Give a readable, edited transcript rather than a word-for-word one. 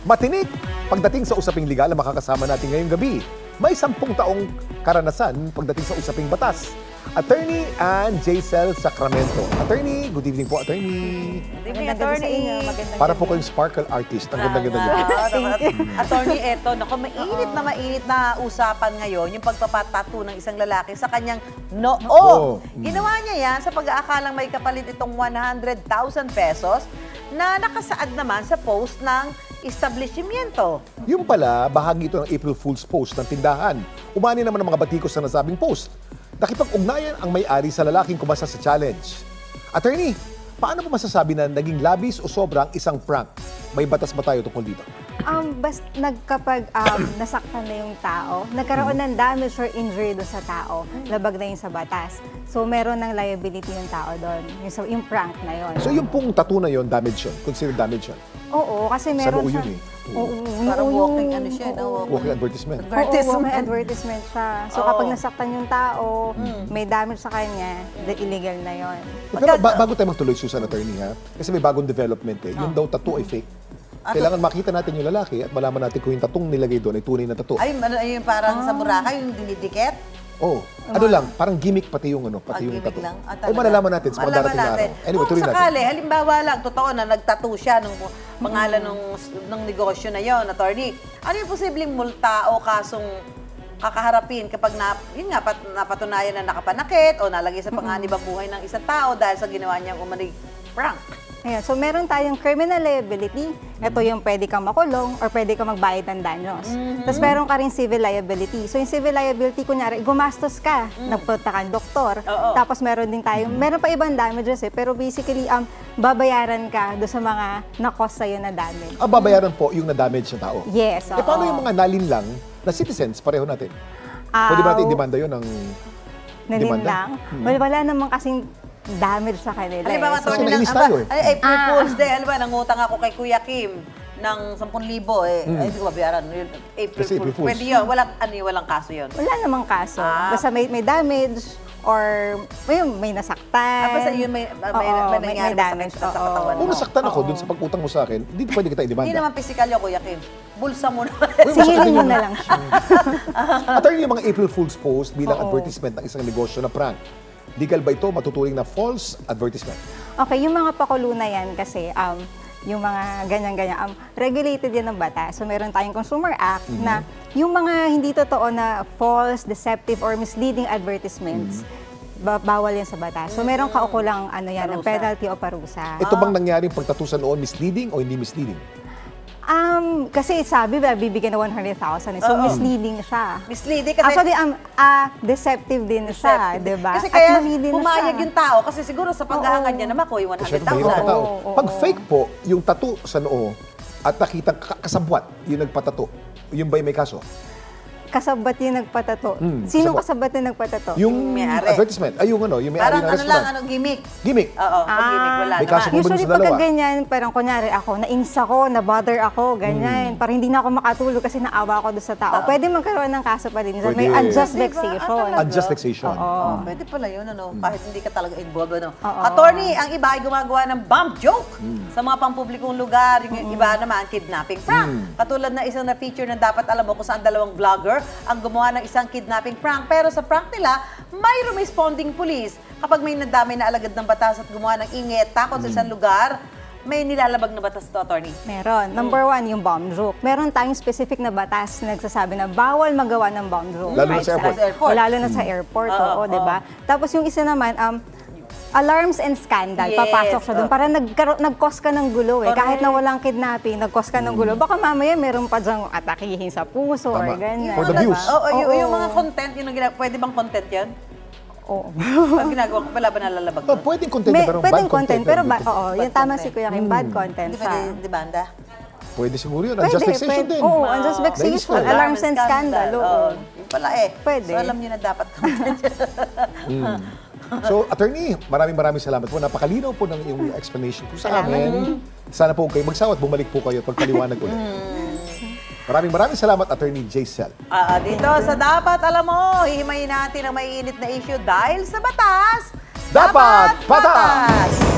Matinik pagdating sa usaping legal na makakasama natin ngayong gabi. May 10 taong karanasan pagdating sa usaping batas. Attorney Ann Jaisel Sacramento. Attorney, good evening po, Attorney. Good evening, Attorney. Para po kayong sparkle artist. Ang ganda-ganda niyo. Attorney, eto, naku, mainit na usapan ngayon yung pagpapatato ng isang lalaki sa kanyang noo. Ginawa niya yan sa pag-aakalang may kapalit itong 100,000 pesos na nakasaad naman sa post ng establishmento. Yung pala, bahagi ito ng April Fool's post ng tindahan. Umani naman ang mga batikos sa nasabing post. Nakipag-ugnayan ang may-ari sa lalaking kumasa sa challenge. Attorney, paano mo masasabi na naging labis o sobrang isang prank? May batas ba tayo tungkol dito? Basta kapag nasaktan na yung tao, nagkaroon ng damage or injury doon sa tao, labag na yun sa batas. So, meron ng liability yung tao doon, yung prank na yun. So, yung pong tattoo na yun, damage yun? Considered damage yun? Oo, kasi meron siya. Sa siya. yun Parang walking ano siya, walking advertisement. Oo, may advertisement siya. So, kapag nasaktan yung tao, may damage sa kanya, illegal na yun. Pero bago tayo magtuloy, Susan, Attorney, ha? Kasi may bagong development eh. Yung daw tattoo ay fake. Kailangan makita natin yung lalaki at malaman natin kung yung tattoo nilagay doon ay tunay na tattoo. Ay, yung parang sa Boracay, yung dinidikit? Oo. Ano lang, parang gimmick pati yung pati yung tattoo. Ay, malalaman natin sa mga darating na araw. Anyway, tuloy natin. Sakali, halimbawa lang, totoo na nagtattoo siya ng pangalan ng negosyo na yon, Attorney. Ano yung posibleng multa o kasong kakaharapin kapag napatunayan na nakapanakit o nalagay sa panganibang buhay ng isang tao dahil sa ginawa niyang umanig prank? Ayan, so meron tayong criminal liability. Ito yung pwede kang makulong or pwede kang magbayad ng danyos. Tapos meron ka rin civil liability. So yung civil liability, kunyari, gumastos ka, nagpunta kang doktor. Tapos meron din tayong, meron pa ibang damages pero basically, babayaran ka do sa mga na-cause sa'yo na damage. Babayaran po yung na-damage na tao? Yes, oo. Paano yung mga nalinlang na citizens, pareho natin? Pwede ba natin i-demanda yun ng nalinlang? Well, wala namang kasing damage sa kanila. Halimbawa, Kasi nainis tayo eh. April Fool's Day, halimbawa, nangutang ako kay Kuya Kim ng 10,000 ay hindi ko mabayaran. April Fool's. Pwede yun. Walang kaso yun. Wala namang kaso. Basta may damage or may nasaktan. Basta yun may nangyari damage sa katawan mo. Kung nasaktan ako dun sa pag-utang mo sa akin, hindi pwede kita i-demanda. Hindi naman physical yun, Kuya Kim. Bulsa mo na. Singilin mo na lang siya. Attorney, yung mga April Fool's post bilang advertisement ng isang negosyo na prank, legal ba ito matuturing na false advertisement? Okay, yung mga pakulo na yan kasi, yung mga ganyan-ganyan, regulated yan ng batas. So, meron tayong Consumer Act na yung mga hindi totoo na false, deceptive, or misleading advertisements, bawal yan sa batas. So, meron kaukulang ng penalty o parusa. Ito bang nangyaring pagtatusan noon misleading o hindi misleading? Kasi sabi ba, bibigyan na 100,000. So, misleading siya. Misleading kasi... Actually, deceptive din siya, di ba? Kasi kaya pumayag yung tao kasi siguro sa paghahangad niya na makuha yung 100,000. Pag fake po, yung tattoo sa noo at nakitang kasabwat, yung nagpatato, yung ba'y may kaso? Kasabbat yung nagpatato. Sinong kasabbat yung nagpatato? Yung advertisement. Ay, yung may-ari ng restaurant. Parang gimmick. Gimmick? Oo, gimmick. Wala naman. Usually, pagka ganyan, parang kunyari ako, na-ins ako, na-bother ako, ganyan. Parang hindi na ako makatulog kasi naawa ako doon sa tao. Pwede magkaroon ng kaso pa din. May unjust vexation. Unjust vexation. Pwede pala yun, kahit hindi ka talaga involved. Attorney, ang iba ay gumagawa ng bomb joke sa mga pampublikong lugar. Yung iba naman, kidnapping prank. Katulad na isang na-feature na dapat alam mo kung saan dalawang vlogger ang gumawa ng isang kidnapping prank. Pero sa prank nila, may responding police. Kapag may nadamay na alagad ng batas at gumawa ng ingay at takot sa isang lugar, may nilalabag na batas to, Attorney? Meron. Number 1, yung bomb joke. Meron tayong specific na batas na nagsasabi na bawal magawa ng bomb joke. Lalo na sa airport. Lalo na sa airport, di ba? Tapos yung isa naman, alarms and scandal, papasok siya doon. Para nag-cause ka ng gulo eh. Kahit na walang kidnapping, nag-cause ka ng gulo. Baka mamaya meron pa dyang atakihin sa puso or ganyan. For the views. Yung mga content, pwede bang content yan? Oo. Pag ginagawa ko, wala ba nalalabag doon? Pwedeng content, pero bad content. Pero yung tama si Kuya Kim, bad content siya. siya. Hindi pwede dibanda? Pwede siguro yun. Unjust vexation din. Oo, unjust vexation. Alarms and scandal. Yung pala eh. Pwede. So alam niyo na dapat content yan. So, Attorney, maraming salamat po. Napakalinaw po ng iyong explanation po sa amin. Sana po kayo magsawa at bumalik po kayo at pagpaliwanag ulit. Maraming salamat, Attorney Jaisel. Dito sa Dapat Alam Mo, hihimayin natin ang maiinit na issue dahil sa batas. Dapat Patas!